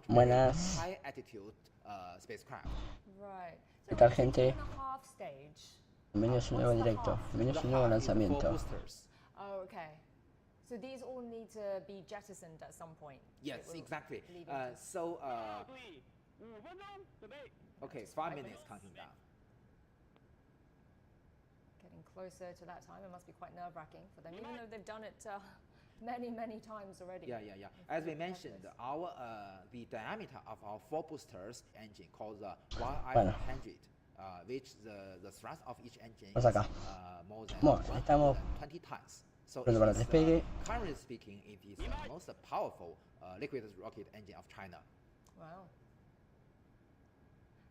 Buenas. ¿Qué tal, gente? Bienvenidos a un nuevo directo. Bienvenidos a un nuevo lanzamiento. So these all need to be jettisoned at some point. Yes, exactly. Okay, 5 minutes counting down. Getting closer to that time, it must be quite nerve-wracking for them, even though they've done it many times already. Yeah. As we mentioned, the diameter of our 4 boosters engine called the Y100, which the thrust of each engine is more than 120 tons. So it is, currently speaking, it is the most powerful liquid rocket engine of China. Wow.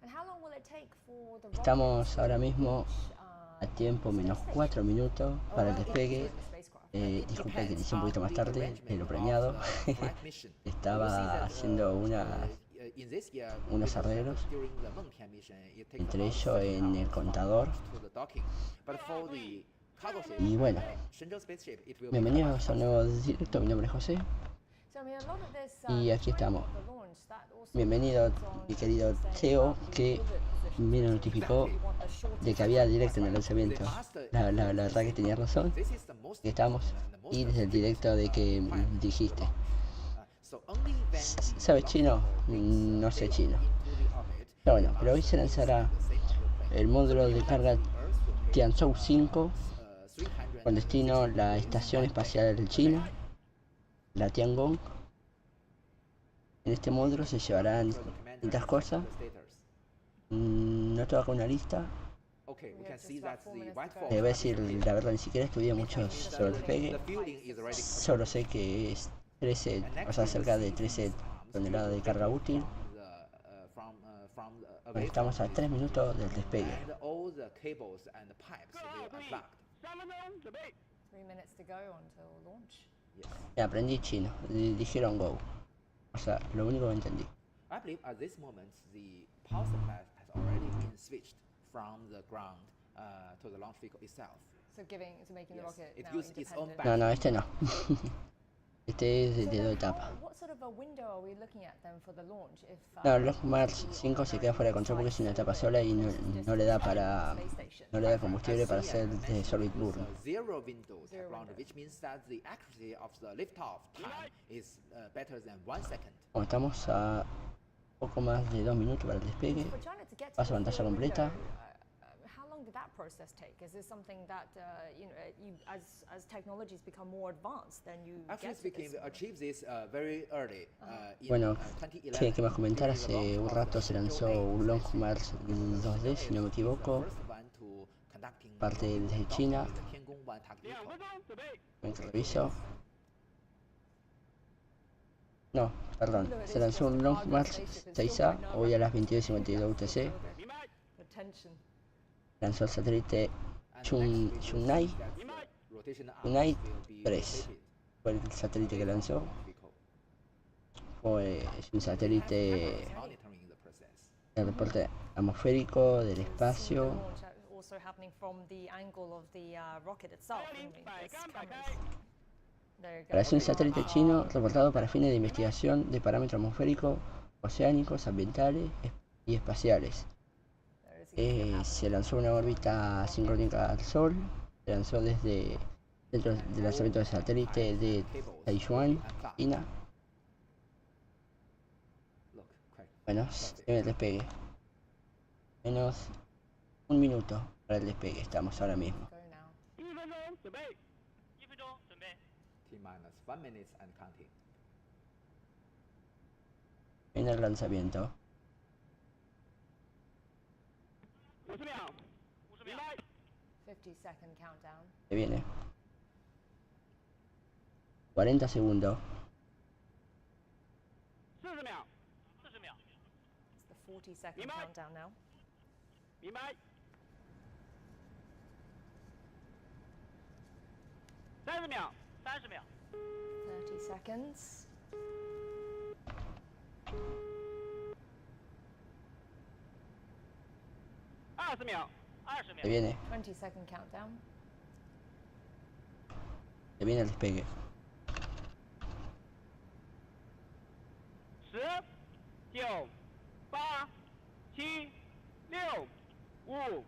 And how long will it take for the Estamos ahora mismo a tiempo menos 4 minutos para el despegue. Disculpe que hice un poquito más tarde de lo premiado. Estaba haciendo unos arreglos, entre ellos en el contador. Y bueno, bienvenidos a un nuevo directo. Mi nombre es José y aquí estamos. Bienvenido mi querido Theo, que me notificó de que había directo en el lanzamiento. La verdad que tenía razón, que estamos, y desde el directo de que dijiste. ¿Sabes chino? No sé chino. Pero bueno, pero hoy se lanzará el módulo de carga Tianzhou 5 con destino la Estación Espacial China, la Tiangong. En este módulo se llevarán distintas cosas. No te hago una lista. Voy a decir la verdad, ni siquiera estudié mucho sobre el despegue. Solo sé que es 13, o sea, cerca de 13 toneladas de carga útil. Bueno, estamos a 3 minutos del despegue. 3 minutes to go until launch. Aprendí chino, dijeron go. O sea, lo único que entendí. I believe at this moment the power supply has already been switched from the ground to the launch vehicle itself. So making the rocket it now uses its own independent. No, este no. Este es de 2 etapas. What sort of a window are we looking at then for the launch? If No, el Mars 5 se queda fuera de control porque es una etapa sola y no le da combustible para hacer de solid burn. Zero window technology, which means that the accuracy of the liftoff time is better than 1 second. Bueno, estamos a poco más de 2 minutos para el despegue. Paso pantalla completa. How long did that process take? Is this something that as technologies become more advanced, then you Actually speaking, we achieved this very early. Bueno, que más comentar, hace un rato se lanzó un Long March 2D, si no me equivoco, parte desde China. Reviso. No, perdón, se lanzó un Long March 6A hoy a las 22:52 UTC. Lanzó el satélite Chunai 3. Fue el satélite que lanzó. Es un satélite de reporte atmosférico del espacio. Es un satélite chino reportado para fines de investigación de parámetros atmosféricos, oceánicos, ambientales y espaciales. Se lanzó una órbita sincrónica al Sol. Se lanzó desde dentro del lanzamiento de satélite de Taiwán, China. Bueno, en el despegue. Menos 1 minuto para el despegue. Estamos ahora mismo. En el lanzamiento. 50-second countdown. Se viene. 40 segundos. 40 秒. It's the 40-second countdown now. 30 秒. 30 seconds. 20 秒. Se viene. 20-second countdown. Se viene el despegue. 10 9、8、7、6、5、4、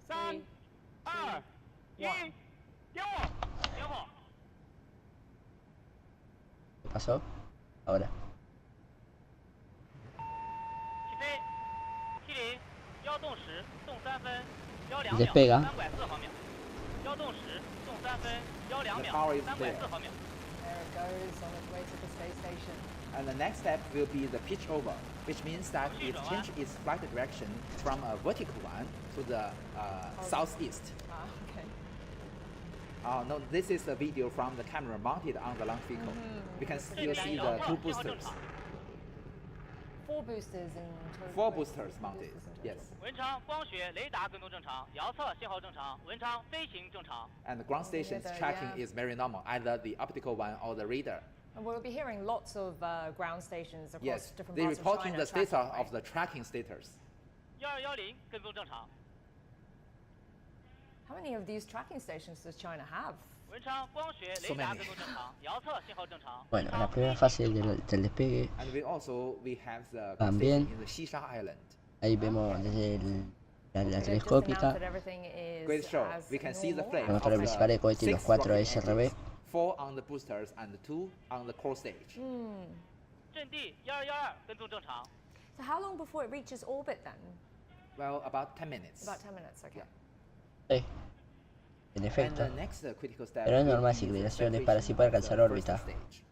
3、2、1，点火，点火。 ¿Qué pasó? Ahora. 起飞，70，要动10，动3分，要2秒，despega， 3.4毫秒。要动10，动3分，要2秒 power is 3.4毫秒。 There it goes on its way to the space station. And the next step will be the pitch over, which means that it changes its flight direction from a vertical one to the southeast. Okay. No, this is a video from the camera mounted on the launch vehicle. We can still see the 2 boosters. 4 boosters in total. 4 boosters mounted. Yes. 文昌光学雷达跟踪正常，遥测信号正常，文昌飞行正常。 And the ground station's tracking is very normal, either the optical one or the radar. And we'll be hearing lots of ground stations across Yes, different they're parts of reporting China the status tracking, of the tracking status. 1210跟踪正常。 How many of these tracking stations does China have? 文昌光学雷达跟踪正常，遥测信号正常。 Bueno, la primera fase del despegue, And we have the También. station in the Xisha Island. ahí vemos desde la Okay, just telescópica, announce that everything is Great show. as We can see the normal. flame los of motores principales de cohete y los 6 4 rocket SRB. engines, 4 on the boosters and 2 on the core stage. 阵地1212跟踪正常。 So how long before it reaches orbit then? Well, about 10 minutes. About 10 minutes, okay. Yeah. Sí, en And efecto. the next critical step Pero hay will normas be y the inclinaciones para así poder separation alcanzar of the órbita. first stage.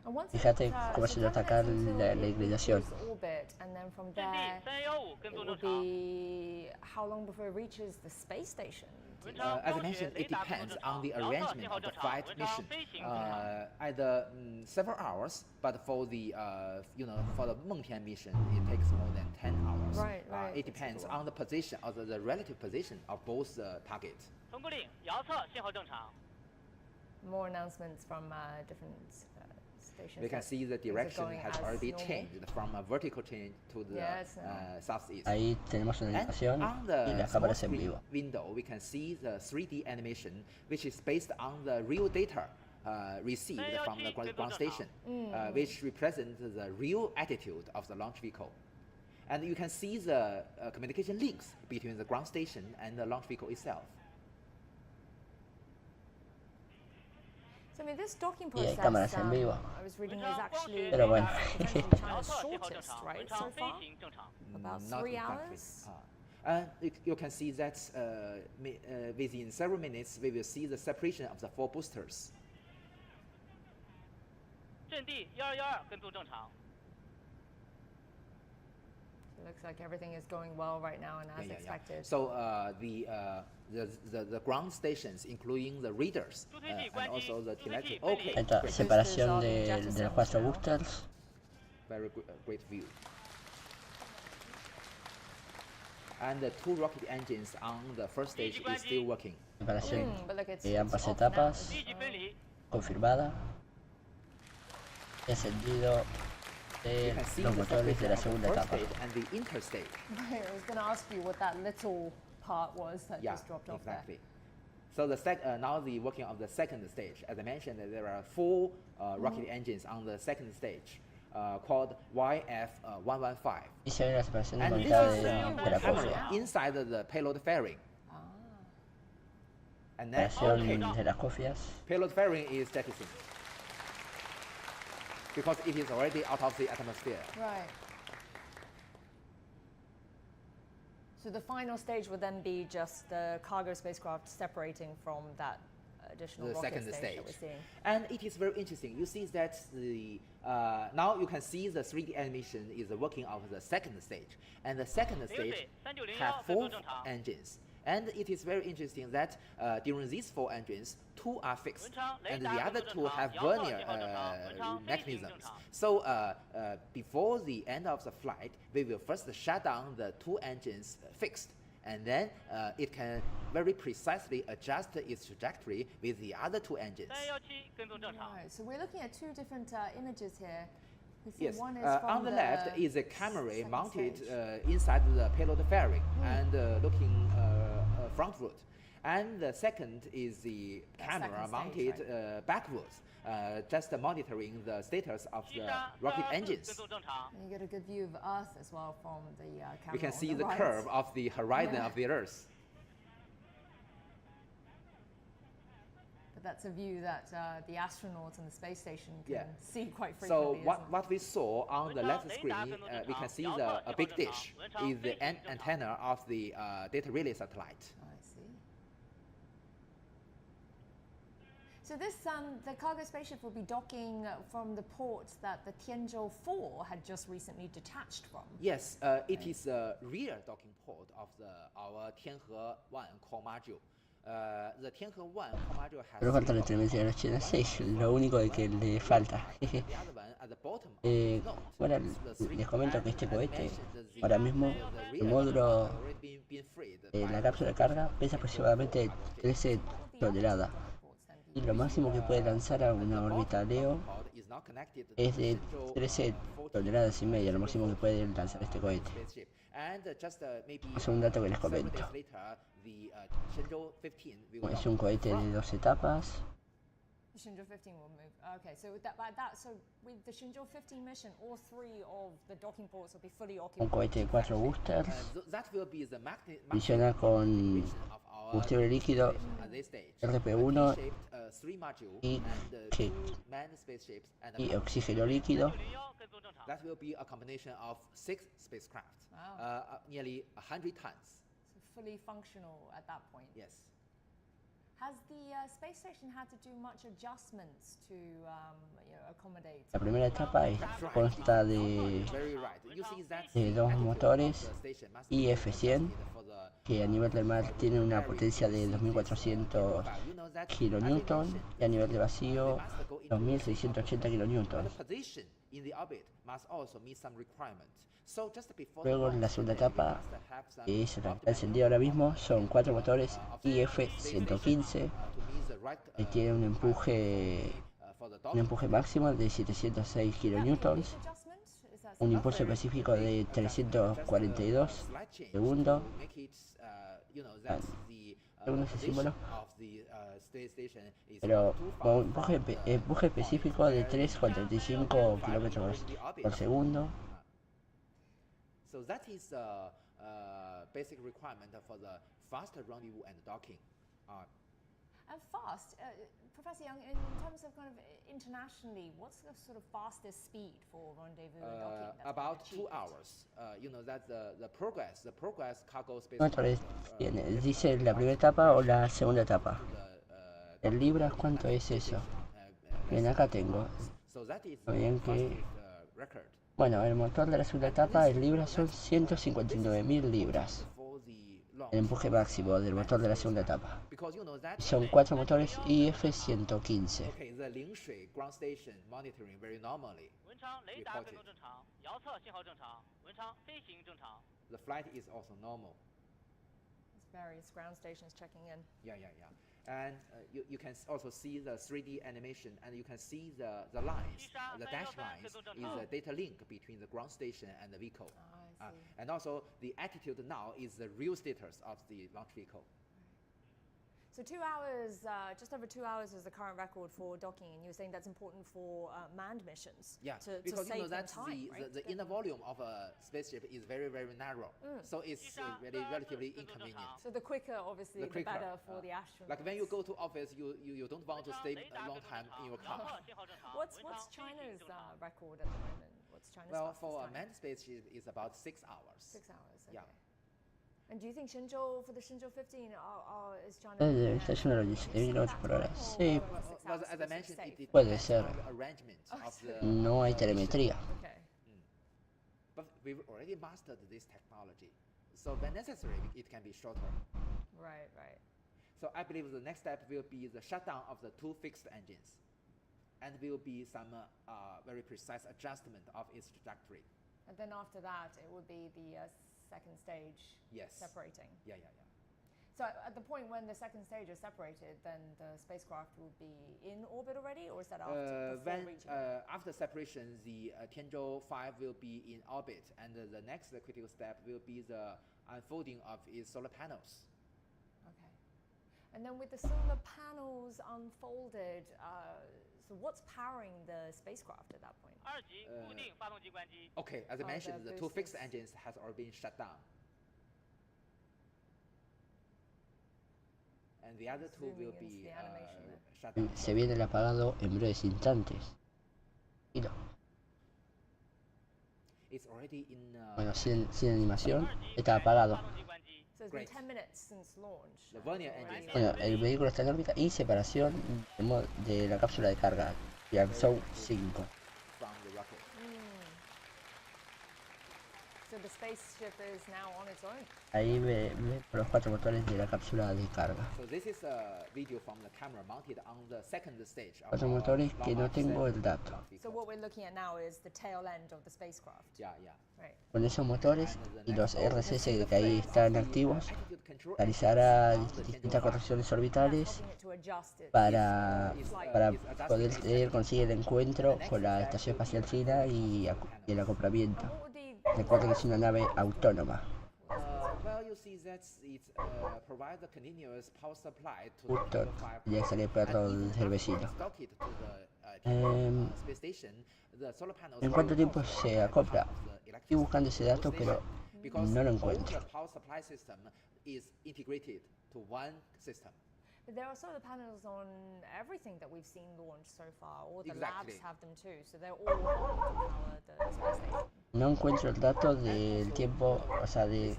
And once Fíjate it, cómo so se 10 nota acá minutes until la it inclinación. reaches orbit, and then from 阵地 there 3115跟 it 踪 will 正常。 be how long before it reaches the space station? 文昌 As I 光学 mentioned, 雷 it 达跟踪 depends 正 on 常， the 遥测 arrangement 信号 of the 正常， flight 文昌 mission. 飞行正常。 Either several hours, but for the for the Mengtian mission, it takes more than 10 hours. Right, right. It depends on the position or the relative position of both targets. 通过令，遥测信号正常。 More announcements from different stations. We can that see the things are direction going has as already normal. changed from a vertical change to the Yes, southeast. Ahí tenemos una And animación on y the las small cámaras en screen vivo. window, we can see the 3D animation, which is based on the real data received from the ground station, which represents the real attitude of the launch vehicle. And you can see the communication links between the ground station and the launch vehicle itself. So I mean, this docking Y hay process, cámaras en vivo. I was reading, is actually Pero bueno. potentially 遥 China's 测信号正 shortest, 常， right, 文 so 昌飞 far? 行正常。 About Not 3 exactly. hours? You can see that within several minutes, we will see the separation of the 4 boosters. 阵地1212跟踪正常。 It looks like everything is going well right now and as expected. So the ground stations, including the readers and also the telemetry. Okay, Esta great. separación de los 4 boosters. Very great view. And the 2 rocket engines on the first stage is still working. Separación But look, it's de ambas off now. etapas. 立即分离。 Confirmada. Y encendido You de can see los the motores de la separation of segunda the first etapa. stage and the interstate. Right, I was going to ask you what that little part was that Yeah, just dropped off exactly. So now the working of the second stage. As I mentioned, there are 4 rocket engines on the second stage, called YF-115. Y se ve la separación de And this unidad is de la the camera cofia. inside the payload fairing. there. And then Separación de las cofias. payload fairing is jettisoned because it is already out of the atmosphere. Right. So the final stage would then be just the cargo spacecraft separating from that additional The rocket second stage that we're seeing. And it is very interesting. You see that the now you can see the 3D animation is working of the second stage, and the second stage have 4 engines. And it is very interesting that during these 4 engines, 2 are fixed, and the other 2 have vernier mechanisms. So before the end of the flight, we will first shut down the 2 engines fixed, and then it can very precisely adjust its trajectory with the other 2 engines. 317跟踪正常。 Right, so we're looking at 2 different images here. We see Yes, one is from on the left is a camera second mounted stage. inside the payload fairing and looking frontward. And the second is the camera mounted backwards, just monitoring the status of the rocket engines. 跟踪正常。 And you get a good view of Earth as well from the camera. We can on see the the right. curve of the horizon of the Earth. But that's a view that the astronauts in the space station can Yeah. see quite So frequently. isn't it? what we saw on the left screen, we can see a big dish is the antenna of the data relay satellite. I see. So this, the cargo spaceship will be docking from the port that the Tianzhou 4 had just recently detached from. Yes, it is a rear docking port of our Tianhe 1 core module. The Tianhe 1 core module has. Pero falta la intervención de la China 6, lo único de que le falta. The other one at the bottom. Bueno, les comento que este cohete, ahora mismo, el módulo de la cápsula de carga pesa aproximadamente 13 toneladas. Y lo máximo que puede lanzar a una órbita LEO es de 13 toneladas y media, lo máximo que puede lanzar este cohete. Es un dato que les comento. Es un cohete de 2 etapas. The Shenzhou 15 will move. Okay, so with the Shenzhou 15 mission, all 3 of the docking ports will be fully Un occupied. cohete de 4 boosters. Funciona con combustible líquido RP1 y oxígeno líquido. 01跟踪正常。 That will be a combination of 6 spacecraft, Wow. nearly 100 tons. So fully functional at that point. Yes. Has the space station had to do much adjustments to accommodate? La primera etapa consta de Very right. You see that de 2 motores IF-100 que a nivel del mar tienen una potencia de 2400 kilonewton y a nivel de vacío 2680 kilonewton. position in the orbit must also meet some requirements. So just before Luego en la segunda etapa, que es la que está encendida ahora mismo, son 4 motores IF-115 que tienen un empuje máximo de 706 kilonewtons, un impulso específico de 342 segundos. Según ese símbolo, pero con un empuje específico de 3,35 kilómetros por segundo. So that is a basic requirement for the fast rendezvous and docking. And fast, Professor Young, in terms of kind of internationally, what's the sort of fastest speed for rendezvous and docking? That's been About 2 achieved? hours. You know that the progress cargo space. ¿Cuánto tiene? ¿Dice la primera etapa o la segunda etapa? ¿En libras cuánto es eso? Bien, acá tengo. So that is Bien que... record. Bueno, el motor de la segunda etapa en libras son 159.000 libras. For the long. El empuje máximo del motor de la segunda etapa. Because you know that. Son 4 motores IF-115. Okay, the Lingshui ground station monitoring very normally. 文昌雷达跟踪正常，遥测信号正常，文昌飞行正常。 The flight is also normal. There's various ground stations checking in. Yeah. And you can also see the 3D animation, and you can see the lines, the dash lines is a data link between the ground station and the vehicle. I see. And also the attitude now is the real status of the launch vehicle. So 2 hours, just over 2 hours is the current record for docking, and you were saying that's important for manned missions. Yeah, to because you know save them that time, right? the inner volume of a spaceship is very, very narrow, so it's relatively inconvenient. So the quicker, obviously, the quicker, better for the astronauts. Like when you go to office, you don't want to stay a long time in your 遥 car. 测信号正常。 What's 文昌飞 China's 行正常。 record at the moment? What's China's Well, fastest for a time? manned spaceship, it's about 6 hours. 6 hours. Okay. Yeah. And do you think Shenzhou, for the Shenzhou 15, is China? Está yendo a los 16 kilómetros por hora. Sí, Well, as I mentioned, it Puede depends ser. on the arrangement of the. no hay telemetría. Okay. But we've already mastered this technology, so when necessary, it can be shorter. Right. So I believe the next step will be the shutdown of the 2 fixed engines, and will be some very precise adjustment of its trajectory. And then after that, it would be the second stage Yes. separating. Yeah. So at the point when the second stage is separated, then the spacecraft will be in orbit already, or is that after before When reaching? after separation, the Tianzhou 5 will be in orbit, and the next critical step will be the unfolding of its solar panels. Okay. And then with the solar panels unfolded, so what's powering the spacecraft at that point? 二级固定发动机关机。 Okay, as I mentioned, the two fixed engines has already been shut down. And the other two will be shut down. Se viene el apagado en breves instantes. Mira. It's already in, Bueno, sin animación, está apagado. So it's been 10 minutes since launch. The vernier engine. Bueno, el vehículo está en órbita y separación de la cápsula de carga. Tianzhou 5. From the rocket. So the spaceship is now on its own. Ahí ve los 4 motores de la cápsula de carga. So this is a video from the camera mounted on the second stage of 4 motores que no tengo el dato. So what we're looking at now is the tail end of the spacecraft. Yeah, yeah. Right. Con esos motores y los RCS que ahí están activos, realizará distintas correcciones orbitales Helping it to adjust its para poder conseguir el encuentro con la Estación Espacial China y el acoplamiento. What would be Recuerden que es una nave autónoma. Well, you see that it provides a continuous power supply to the Justo, Tianzhou 5. ya sale el perro del vecino. Stock it to the space station. The solar panels ¿En cuánto tiempo se acopla? Estoy buscando ese dato, pero no lo encuentro. The power supply system is integrated to one system. But there are solar panels on everything that we've seen launched so far. All the Exactly. labs have them too, so they're all on to power the space station. No encuentro el dato del tiempo, o sea, de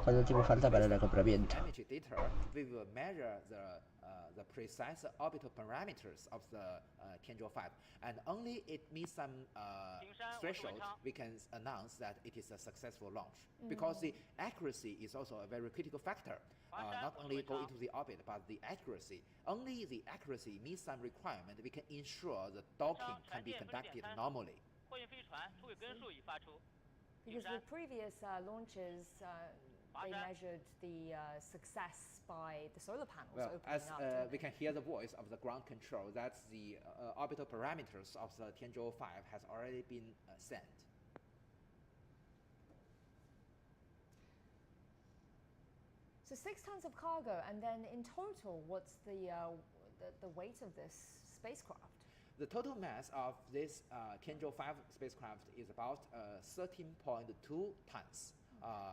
cuánto tiempo falta para el acoplamiento. Image data, we will measure the precise orbital parameters of the Tianzhou 5, and only it meets some threshold, we can announce that it is a successful launch. Because the accuracy is also a very critical factor. Not only go into the orbit, but the accuracy. Only the accuracy meets some requirement, we can ensure the docking can be conducted normally. 货运飞船出轨根数已发出。 Because with previous launches, they measured the success by the solar panels Well, opening as up. didn't we they? can hear the voice of the ground control, that's the orbital parameters of the Tianzhou 5 has already been sent. So 6 tons of cargo, and then in total, what's the weight of this spacecraft? The total mass of this Tianzhou 5 spacecraft is about 13.2 tons.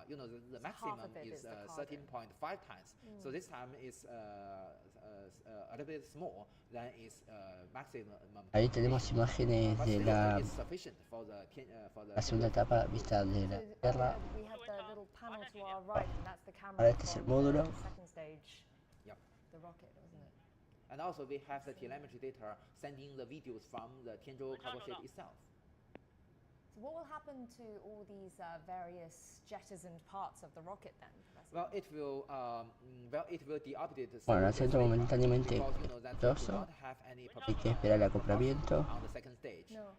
You know, the maximum half of it is is the cargo. 13.5 tons. So this time is a little bit small than its maximum. Ahí tenemos imágenes But de still, la it's sufficient for the segunda etapa vista de la So, Tierra. we have the little panel to our right, and that's the camera Ahora este es el from módulo. the second stage, Yep. the rocket, wasn't it? And also we have the telemetry data sending the videos from the Tianzhou cargo ship itself. So what will happen to all these various jettisoned parts of the rocket then, Professor? Well, it will deorbit the Bueno, el second centro stage momentáneamente because you know that we do exitoso. not have any Hay que esperar el acoplamiento. on the second stage. No.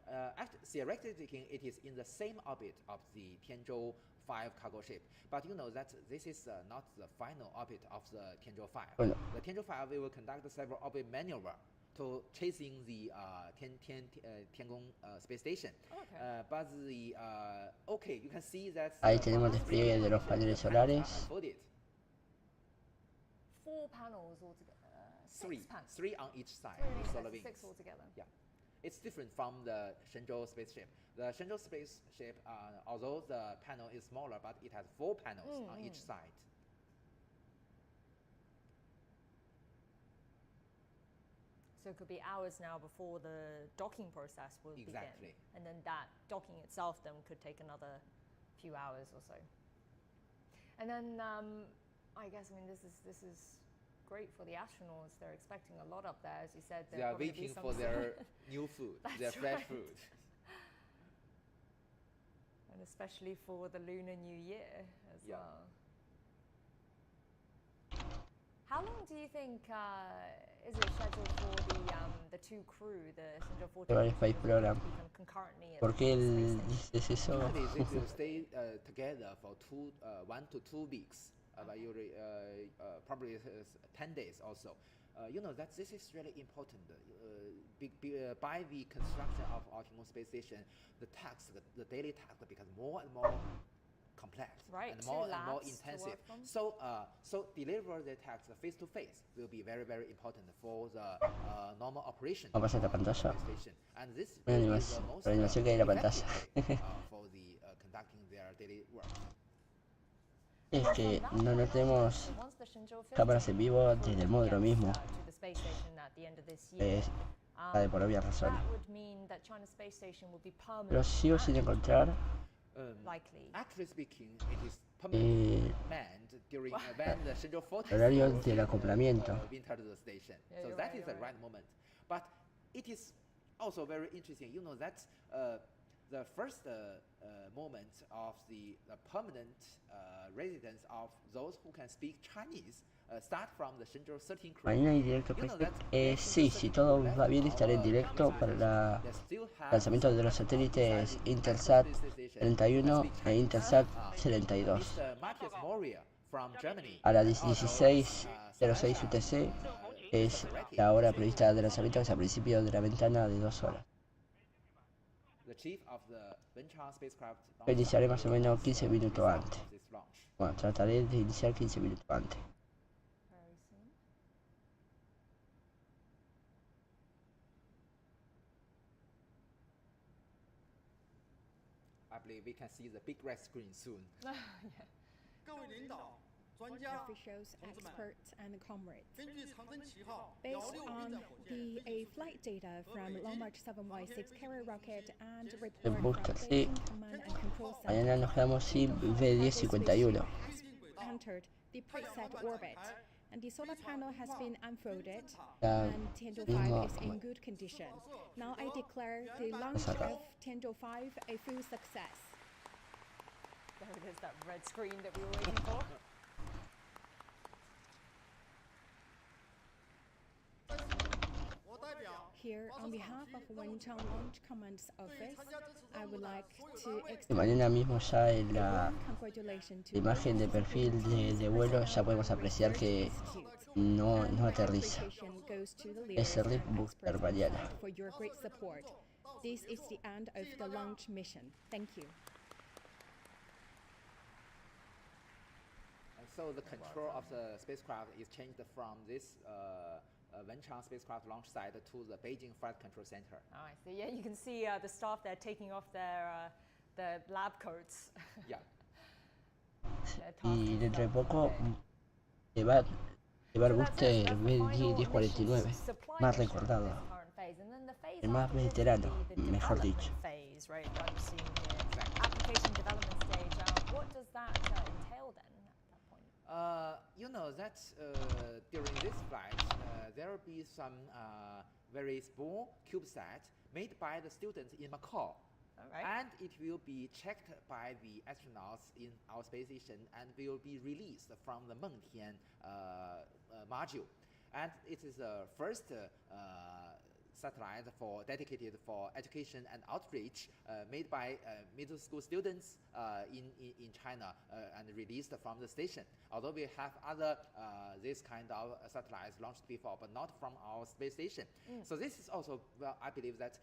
Theoretically speaking, it is in the same orbit of the Tianzhou 5 cargo ship. But you know that this is not the final orbit of the Tianzhou 5. Bueno. The Tianzhou 5 we will conduct several orbit maneuver to chasing the Tiangong space station. Okay. But the okay, you can see that Ahí tenemos despliegue de los paneles solares. unfolded. 4 panels altogether. 6 panels. Three on each side. Three Solar sets, wings. 6 altogether. Yeah, it's different from the Shenzhou spaceship. The Shenzhou spaceship, although the panel is smaller, but it has 4 panels on each side. So it could be hours now before the docking process will Exactly. begin. And then that docking itself then could take another few hours or so. And then I guess, I mean, this is great for the astronauts. They're expecting a lot up there, as you said. They are waiting for their new food, their That's fresh right. food. And especially for the Lunar New Year as Yeah. well. How long do you think is it scheduled for the 2 crew, the Shenzhou 14 Llevar el Space Program. concurrently at ¿Por qué the space station? dices eso? Nowadays, they will stay together for 1 to 2 weeks, but usually probably 10 days also. You know that this is really important. By the construction of Optimal Space Station, the daily task becomes more and more complex Right, and more labs to intensive. work from. So deliver the text face to face will be very important for the normal operation Vamos a pasar la of the pantalla. space station. And this Una will be the most animación que hay en la effective pantalla. way, for the conducting their daily work. Es que no tenemos cámaras en vivo desde el módulo mismo. Es de por obvias razones. Pero sigo sin encontrar Actually speaking, it is permanently manned during when the schedule for el horario del acoplamiento. enter the station. Yeah, So you're that right, is the you're right moment. But it is also very interesting. You know that the first moment of the permanent residence of those who can speak Chinese start from the Shenzhou 13 crew. Mañana hay directo. Sí, si todo va bien estaré en directo para el lanzamiento de los satélites Intelsat 31 e Intelsat 32. A las 16:06 UTC es la hora prevista de lanzamiento, que es a principio de la ventana de 2 horas. Iniciaré más o menos 15 minutos antes. Bueno, trataré de iniciar 15 minutos antes. I believe we can see the big red screen soon. Officials, experts, and comrades. Based on the flight data from Long March 7Y6 carrier rocket and report búnker, from sí. Beijing Command and Control Mañana Center, nos quedamos sin B1051. entered the preset orbit, and the solar panel has been unfolded, Ya and Tiendo mismo 5 is in good condition. Now I declare the launch acá. of Tiendo 5 a full success. There it is, that red screen that we were waiting for. Here, on behalf of Wenchang Launch Command's office, I would like to Y extend mañana mismo ya en la congratulations to imagen de perfil de vuelo ya podemos apreciar que no aterriza. Es el búnker mañana. for your great support. This is the end of the launch mission. Thank you. And so the control of the spacecraft is changed from this Wenchang spacecraft launch site to the Beijing Flight Control Center. Oh, I see. Yeah, you can see the staff there taking off their lab coats. Yeah. Their Y tasks dentro de for poco today. llevar So that's it, booster that's the final B1049, mission supply más mission recordado. in this current phase. And then the phase El más after this would veterano, be the mejor development dicho. phase, right, that I'm seeing here. Application development stage. What does that entail then at that point? You know that during this flight, there will be some very small CubeSat made by the students in Macau. Alright. And it will be checked by the astronauts in our space station and will be released from the Mengtian module. And it is the first satellite dedicated for education and outreach made by middle school students in China and released from the station. Although we have other this kind of satellites launched before, but not from our space station. So this is also, well, I believe that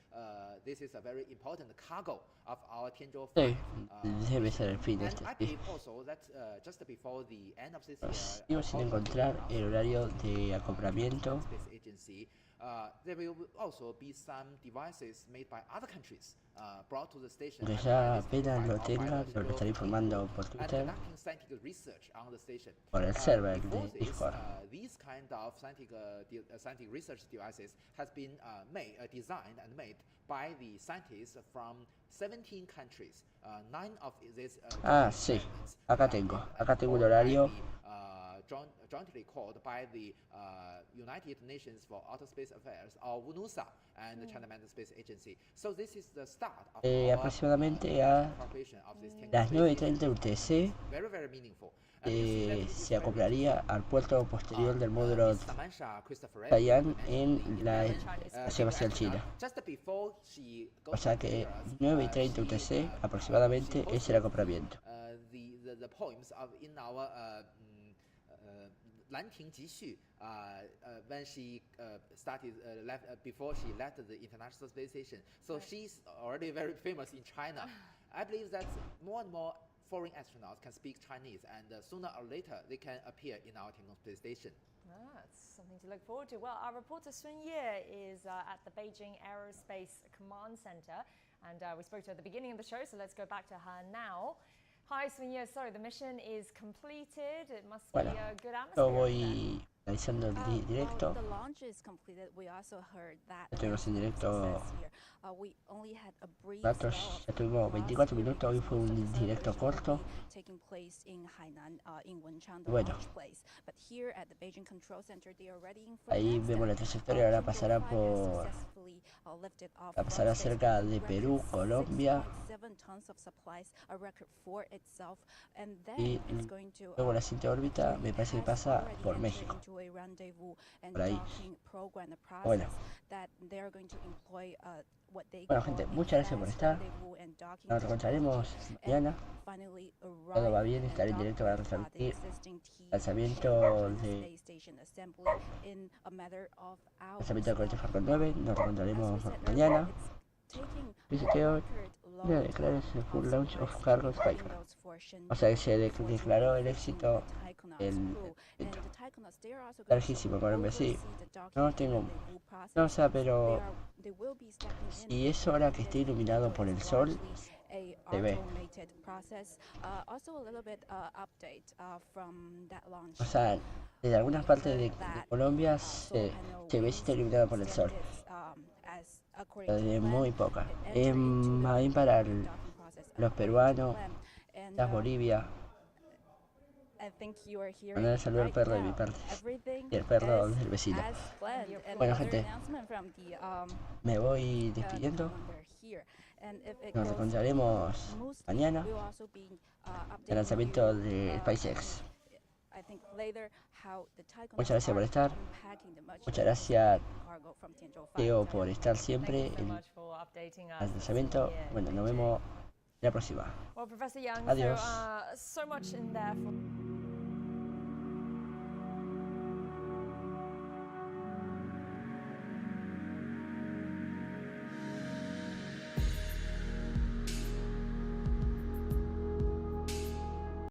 this is a very important cargo of our Tianzhou 5. Sí, debe ser el fin de And este. I Sí. believe also that just before the end of this year, Sigo sin encontrar el horario de acoplamiento. Space Agency, there will also be some devices made by other countries brought to the station. Que and ya identified apenas lo by tenga, the lo estaré informando por and Twitter, conducting scientific research on the station. por el server Before de this, Discord. these kind of scientific research devices has been designed and made by the scientists from 17 countries. 9 of these Sí, experiments acá have tengo been el horario. by the, jointly called by the United Nations for Outer Space Affairs, or UNUSA, and the China Manned Space Agency. So this is the start of our Aproximadamente a cooperation of this las technology. 9:30 UTC Very, very meaningful. And you see that it is se very acoplaría al puerto posterior del módulo Miss Samantha Christopher Taiyang mentioned en la the Estación Espacial China. just before she O goes sea to que Paris, 9:30 UTC aproximadamente es el acoplamiento. the poems of in our Lanting Jixu, when she started before she left the International Space Station. So she's already very famous in China. I believe that more and more foreign astronauts can speak Chinese, and sooner or later they can appear in our Tiangong space station. That's something to look forward to. Well, our reporter Sun Ye is at the Beijing Aerospace Command Center, and we spoke to her at the beginning of the show, so let's go back to her now. Hi, Sun Ye. Sorry, the mission is completed. It must be a good Yo atmosphere. voy realizando el directo. The launch is completed. We also heard that Estuvimos en directo we only had a brief ratos, ya tuvimos 24 minutos, hoy fue un directo corto. taking place in Hainan, in Wenchang, the Bueno. launch place. But here at the Beijing Control Center, they are ready in Ahí vemos la trayectoria, ahora pasará por va a pasar cerca de Perú, Colombia, y luego la siguiente órbita me parece que pasa por México, por ahí. Bueno, gente, muchas gracias por estar. Nos encontraremos mañana. Todo va bien, estaré en directo para transmitir lanzamiento de cohete Falcon 9. Nos encontraremos mañana. Visiteo declarar el full launch of cargo Skycar. O sea que se declaró el éxito el evento. Larguísimo con el sí. No tengo. No, o sea, pero si es hora que esté iluminado por el sol, se ve. O sea, desde algunas partes de Colombia se ve si está iluminado por el sol. Pero de muy poca. Ahí para los peruanos, las Bolivia. Mandar saludo al perro de mi parte y el perro del vecino. Bueno, gente, me voy despidiendo. Nos encontraremos mañana en el lanzamiento de SpaceX. Muchas gracias por estar. Muchas gracias, Teo, por estar siempre en el lanzamiento. Bueno, nos vemos la próxima. Well, Professor Yang, Adiós. so much in there for